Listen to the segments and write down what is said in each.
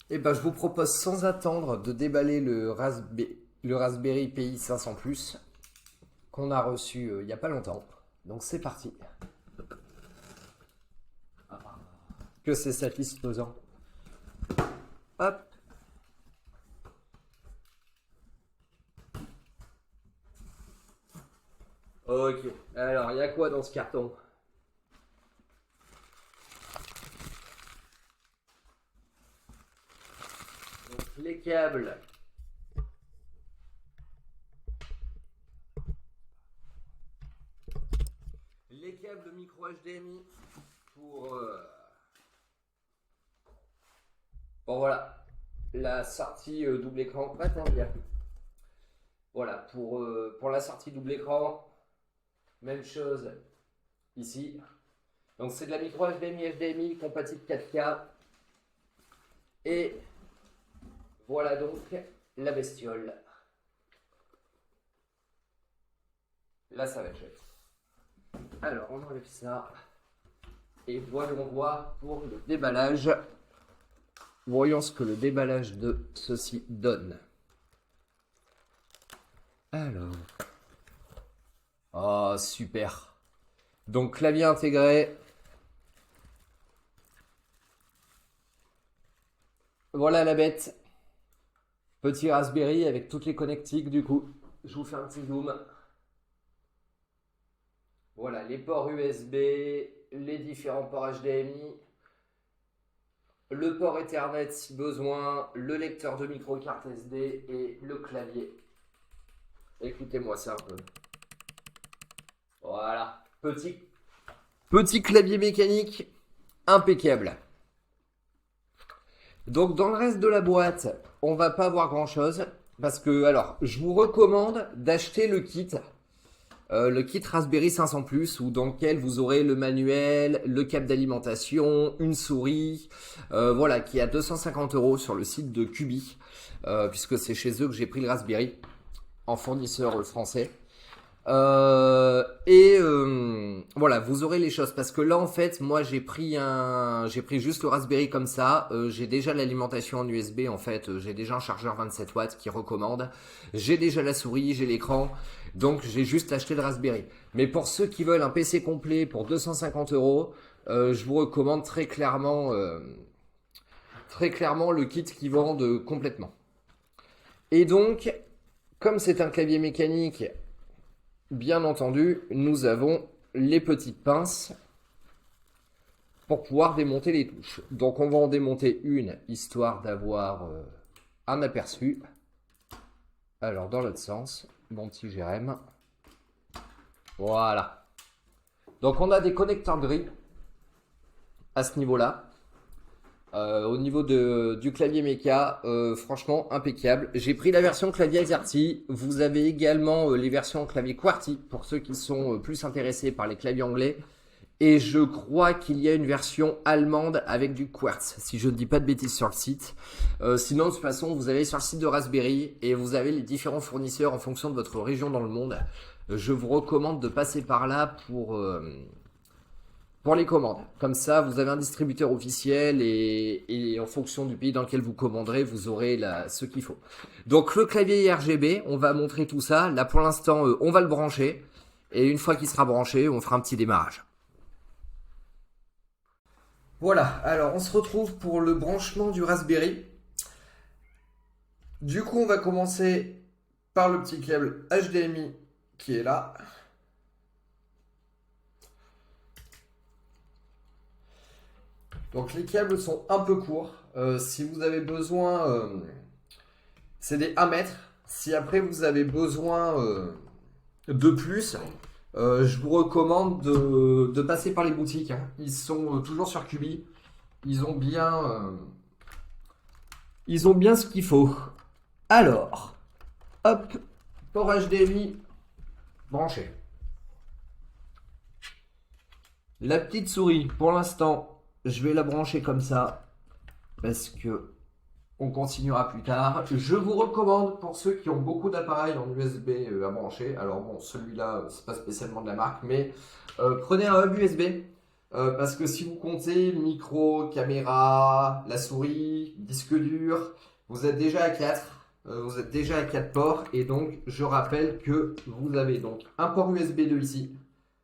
Et ben, je vous propose sans attendre de déballer le Raspberry Pi 500 Plus qu'on a reçu il n'y a pas longtemps. Donc c'est parti. Que c'est satisfaisant. Hop. Ok. Alors, il y a quoi dans ce carton? Donc, les câbles. Les câbles micro HDMI pour bon voilà, la sortie double écran. Attends, bien. Voilà, pour la sortie double écran, même chose ici. Donc c'est de la micro HDMI compatible 4K. Et voilà donc la bestiole. Là ça va être chouette. Alors on enlève ça. Et voyons voir pour le déballage. Voyons ce que le déballage de ceci donne. Alors. Oh, super. Donc, clavier intégré. Voilà la bête. Petit Raspberry avec toutes les connectiques du coup. Je vous fais un petit zoom. Voilà, les ports USB, les différents ports HDMI, le port Ethernet si besoin, le lecteur de micro carte SD et le clavier. Écoutez-moi ça un peu. Voilà, petit clavier mécanique impeccable. Donc dans le reste de la boîte, on va pas voir grand chose parce que alors je vous recommande d'acheter le kit Raspberry 500 Plus, ou dans lequel vous aurez le manuel, le câble d'alimentation, une souris, voilà, qui est à 250 € sur le site de Cubi, puisque c'est chez eux que j'ai pris le Raspberry en fournisseur français. Voilà, vous aurez les choses parce que là en fait, moi j'ai pris juste le Raspberry comme ça. J'ai déjà l'alimentation en USB en fait. J'ai déjà un chargeur 27 watts qui recommande. J'ai déjà la souris, j'ai l'écran. Donc j'ai juste acheté le Raspberry. Mais pour ceux qui veulent un PC complet pour 250 €, je vous recommande très clairement le kit qu'ils vendent complètement. Et donc, comme c'est un clavier mécanique, bien entendu, nous avons les petites pinces pour pouvoir démonter les touches. Donc on va en démonter une, histoire d'avoir un aperçu. Alors dans l'autre sens, mon petit Jérém. Voilà. Donc on a des connecteurs gris à ce niveau-là. Au niveau du clavier méca, franchement impeccable. J'ai pris la version clavier AZERTY. Vous avez également les versions clavier QWERTY pour ceux qui sont plus intéressés par les claviers anglais. Et je crois qu'il y a une version allemande avec du quartz, si je ne dis pas de bêtises sur le site. Sinon, de toute façon, vous allez sur le site de Raspberry et vous avez les différents fournisseurs en fonction de votre région dans le monde. Je vous recommande de passer par là pour les commandes. Comme ça, vous avez un distributeur officiel et en fonction du pays dans lequel vous commanderez, vous aurez ce qu'il faut. Donc le clavier RGB, on va montrer tout ça. Là pour l'instant, on va le brancher. Et une fois qu'il sera branché, on fera un petit démarrage. Voilà, alors on se retrouve pour le branchement du Raspberry. Du coup, on va commencer par le petit câble HDMI qui est là. Donc les câbles sont un peu courts. Si vous avez besoin, c'est des 1 mètre. Si après vous avez besoin de plus, je vous recommande de passer par les boutiques, hein. Ils sont toujours sur Cubi. Ils ont bien ce qu'il faut. Alors, hop, port HDMI branché. La petite souris, pour l'instant, je vais la brancher comme ça parce que on continuera plus tard. Je vous recommande pour ceux qui ont beaucoup d'appareils en USB à brancher. Alors bon, celui-là, c'est pas spécialement de la marque, mais prenez un hub USB. Parce que si vous comptez micro, caméra, la souris, disque dur, vous êtes déjà à 4. Vous êtes déjà à 4 ports. Et donc, je rappelle que vous avez donc un port USB 2 ici,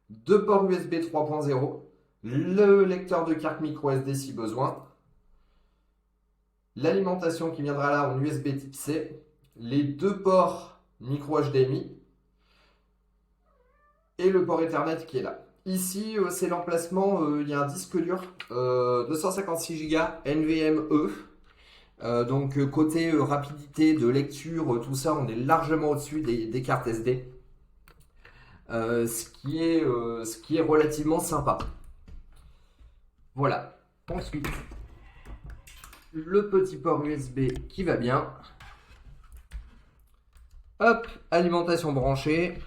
deux ports USB 3.0, le lecteur de carte micro SD si besoin, l'alimentation qui viendra là en USB type C, les deux ports micro HDMI et le port Ethernet qui est là. Ici, c'est l'emplacement, il y a un disque dur 256 Go NVMe. Donc côté rapidité de lecture, tout ça, on est largement au-dessus des cartes SD. Ce qui est relativement sympa. Voilà. Ensuite, le petit port USB qui va bien. Hop, alimentation branchée.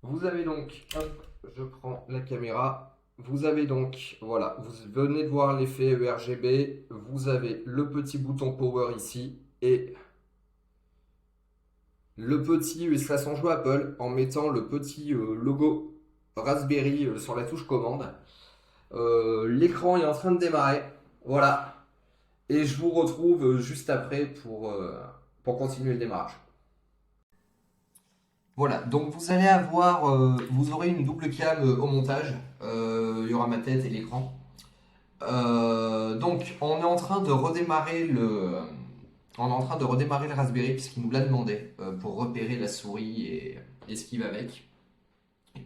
Vous avez donc, hop, je prends la caméra. Vous avez donc, voilà, vous venez de voir l'effet RGB. Vous avez le petit bouton power ici et le petit, ça s'en joue Apple en mettant le petit logo Raspberry sur la touche commande. L'écran est en train de démarrer. Voilà. Et je vous retrouve juste après pour continuer le démarrage. Voilà, donc vous allez avoir, vous aurez une double cam au montage. Il y aura ma tête et l'écran. Donc on est en train de redémarrer on est en train de redémarrer le Raspberry puisqu'il nous l'a demandé pour repérer la souris et ce qui va avec.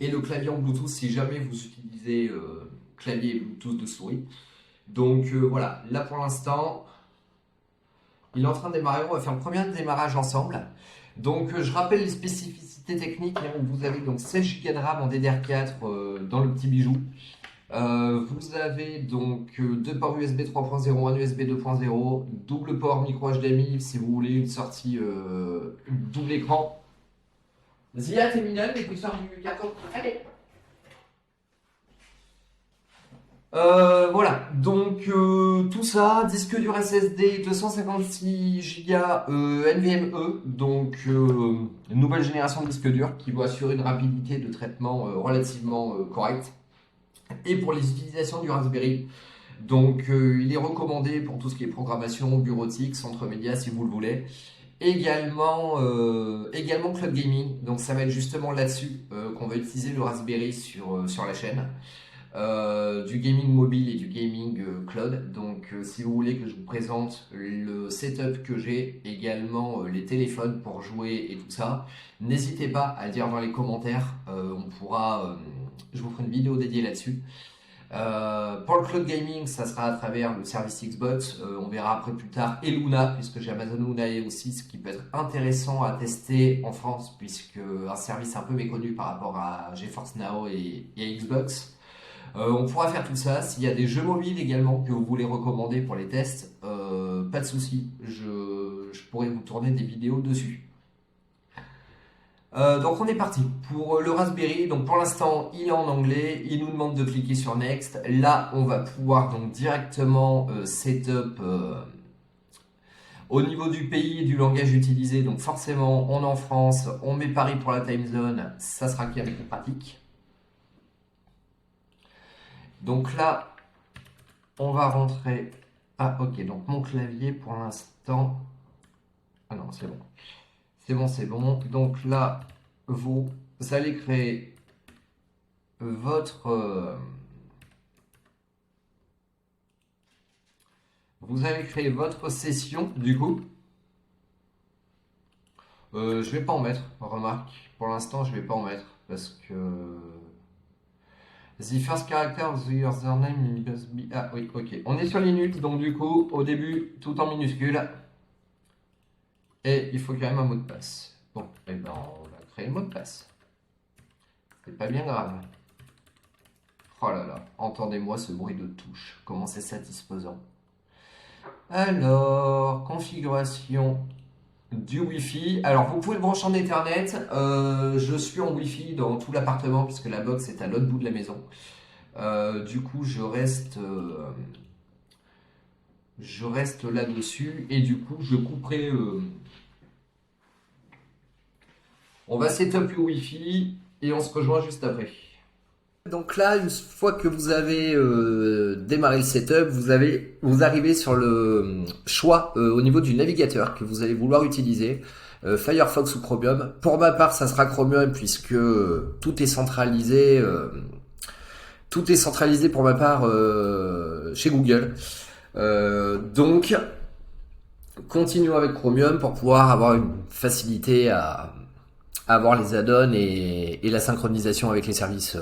Et le clavier en Bluetooth si jamais vous utilisez clavier et Bluetooth de souris. Donc voilà, là pour l'instant, il est en train de démarrer. On va faire le premier démarrage ensemble. Donc je rappelle les spécificités techniques. Vous avez donc 16 Go de RAM en DDR4 dans le petit bijou. Vous avez donc deux ports USB 3.0, un USB 2.0, double port micro HDMI si vous voulez une sortie double écran. Zia, t'es mignonne, mais tu sors du carton. Allez. Voilà, donc tout ça, disque dur SSD 256 Go NVMe, donc nouvelle génération de disque dur qui va assurer une rapidité de traitement relativement correcte. Et pour les utilisations du Raspberry, donc il est recommandé pour tout ce qui est programmation, bureautique, centre média si vous le voulez. Également Cloud Gaming, donc ça va être justement là-dessus qu'on va utiliser le Raspberry sur la chaîne. Du gaming mobile et du gaming cloud. Donc si vous voulez que je vous présente le setup que j'ai, également les téléphones pour jouer et tout ça, n'hésitez pas à dire dans les commentaires, je vous ferai une vidéo dédiée là-dessus. Pour le cloud gaming, ça sera à travers le service Xbox. On verra après plus tard et Luna, puisque j'ai Amazon Luna aussi, ce qui peut être intéressant à tester en France, puisque un service un peu méconnu par rapport à GeForce Now et à Xbox. On pourra faire tout ça. S'il y a des jeux mobiles également que vous voulez recommander pour les tests, pas de souci, je pourrais vous tourner des vidéos dessus. Donc on est parti pour le Raspberry. Donc pour l'instant il est en anglais, il nous demande de cliquer sur Next. Là on va pouvoir donc directement setup au niveau du pays et du langage utilisé. Donc forcément on est en France, on met Paris pour la time zone, ça sera qui avec pratique. Donc là, on va rentrer. Ah, ok, donc mon clavier pour l'instant. Ah non, c'est bon. C'est bon, c'est bon. Donc là, vous allez créer votre. Vous allez créer votre session, du coup. Je vais pas en mettre, remarque. Pour l'instant, je vais pas en mettre parce que. The first character of the username must be... Ah oui, ok. On est sur Linux, donc du coup, au début, tout en minuscule. Et il faut quand même un mot de passe. Bon, et ben on va créer le mot de passe. C'est pas bien grave. Oh là là, entendez-moi ce bruit de touche. Comment c'est satisfaisant. Alors, configuration du Wi-Fi. Alors, vous pouvez le brancher en Ethernet. Je suis en Wi-Fi dans tout l'appartement puisque la box est à l'autre bout de la maison. Du coup, je reste là-dessus et du coup, je couperai. On va setup le Wi-Fi et on se rejoint juste après. Donc là, une fois que vous avez démarré le setup, vous arrivez sur le choix au niveau du navigateur que vous allez vouloir utiliser, Firefox ou Chromium. Pour ma part, ça sera Chromium puisque tout est centralisé. Tout est centralisé pour ma part chez Google. Donc, continuons avec Chromium pour pouvoir avoir une facilité à avoir les add-ons et la synchronisation avec les services.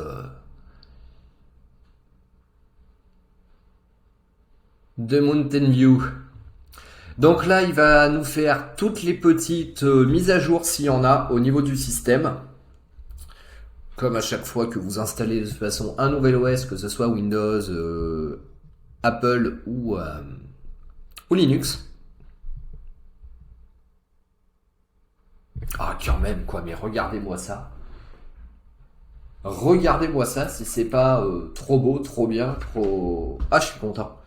De Mountain View. Donc là, il va nous faire toutes les petites mises à jour s'il y en a au niveau du système. Comme à chaque fois que vous installez de toute façon un nouvel OS, que ce soit Windows, Apple ou Linux. Ah, quand même, quoi, mais regardez-moi ça. Regardez-moi ça, si c'est pas trop beau, trop bien, trop... Ah, je suis content.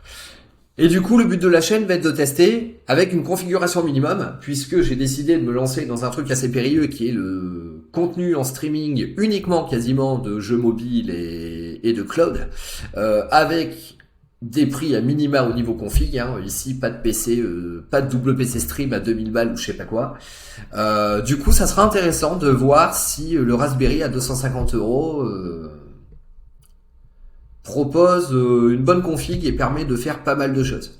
Et du coup, le but de la chaîne va être de tester avec une configuration minimum, puisque j'ai décidé de me lancer dans un truc assez périlleux qui est le contenu en streaming uniquement quasiment de jeux mobiles et de cloud, avec des prix à minima au niveau config. Ici, pas de PC, pas de double PC stream à 2000 balles ou je sais pas quoi. Du coup, ça sera intéressant de voir si le Raspberry à 250 euros propose une bonne config et permet de faire pas mal de choses.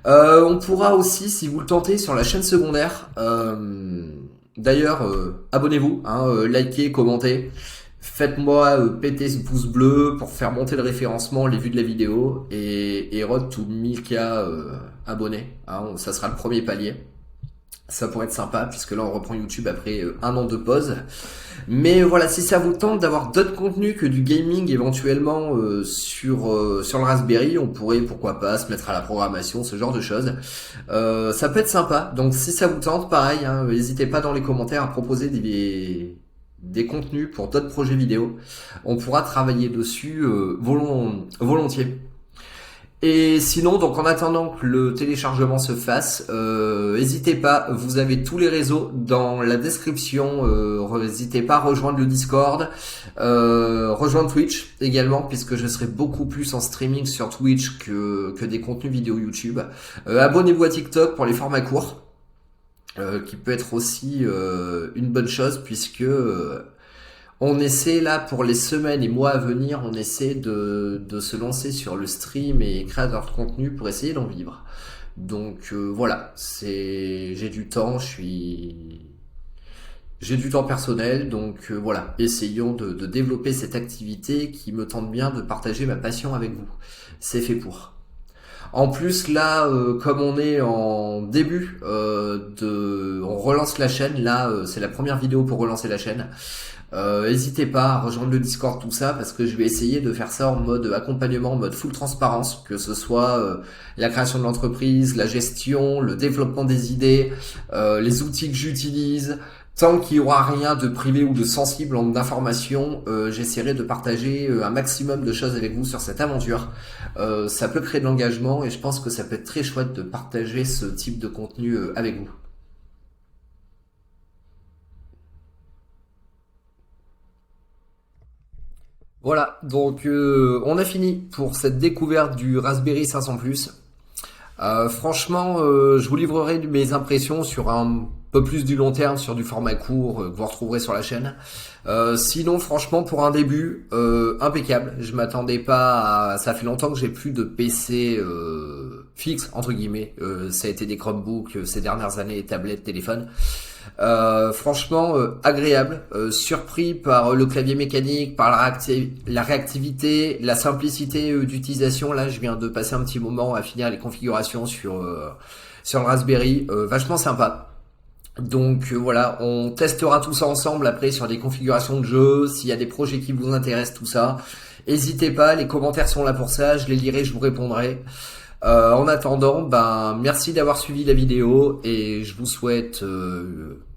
On pourra aussi, si vous le tentez, sur la chaîne secondaire, d'ailleurs, abonnez-vous, likez, commentez, faites-moi péter ce pouce bleu pour faire monter le référencement, les vues de la vidéo, et road to 1000K abonnés, ça sera le premier palier. Ça pourrait être sympa, puisque là on reprend YouTube après un an de pause. Mais voilà, si ça vous tente d'avoir d'autres contenus que du gaming éventuellement sur le Raspberry, on pourrait pourquoi pas se mettre à la programmation, ce genre de choses. Ça peut être sympa, donc si ça vous tente, pareil, n'hésitez pas dans les commentaires à proposer des contenus pour d'autres projets vidéo. On pourra travailler dessus volontiers. Et sinon, donc en attendant que le téléchargement se fasse, n'hésitez pas, vous avez tous les réseaux dans la description, n'hésitez pas à rejoindre le Discord, rejoindre Twitch également, puisque je serai beaucoup plus en streaming sur Twitch que des contenus vidéo YouTube. Abonnez-vous à TikTok pour les formats courts, qui peut être aussi une bonne chose, puisque... on essaie là pour les semaines et mois à venir, on essaie de se lancer sur le stream et créateur de contenu pour essayer d'en vivre. Donc voilà, j'ai du temps, j'ai du temps personnel, donc voilà, essayons de développer cette activité qui me tente bien de partager ma passion avec vous. C'est fait pour. En plus là, comme on est en début on relance la chaîne, là c'est la première vidéo pour relancer la chaîne. N'hésitez pas à rejoindre le Discord, tout ça, parce que je vais essayer de faire ça en mode accompagnement, en mode full transparence, que ce soit la création de l'entreprise, la gestion, le développement des idées, les outils que j'utilise. Tant qu'il n'y aura rien de privé ou de sensible en d'informations, j'essaierai de partager un maximum de choses avec vous sur cette aventure. Ça peut créer de l'engagement et je pense que ça peut être très chouette de partager ce type de contenu avec vous. Voilà, donc on a fini pour cette découverte du Raspberry 500+. Franchement, je vous livrerai mes impressions sur un peu plus du long terme, sur du format court que vous retrouverez sur la chaîne. Sinon, franchement, pour un début, impeccable. Je m'attendais pas à... Ça fait longtemps que j'ai plus de PC fixe, entre guillemets. Ça a été des Chromebooks ces dernières années, tablettes, téléphones. Franchement agréable, surpris par le clavier mécanique, par la réactivité, la simplicité d'utilisation. Là je viens de passer un petit moment à finir les configurations sur le Raspberry, vachement sympa. Donc voilà, on testera tout ça ensemble après sur des configurations de jeu, s'il y a des projets qui vous intéressent, tout ça. N'hésitez pas, les commentaires sont là pour ça, je les lirai, je vous répondrai. En attendant, merci d'avoir suivi la vidéo et je vous souhaite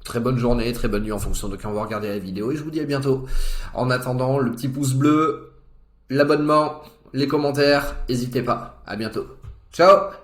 très bonne journée, très bonne nuit en fonction de quand vous regardez la vidéo et je vous dis à bientôt. En attendant, le petit pouce bleu, l'abonnement, les commentaires, n'hésitez pas. À bientôt. Ciao!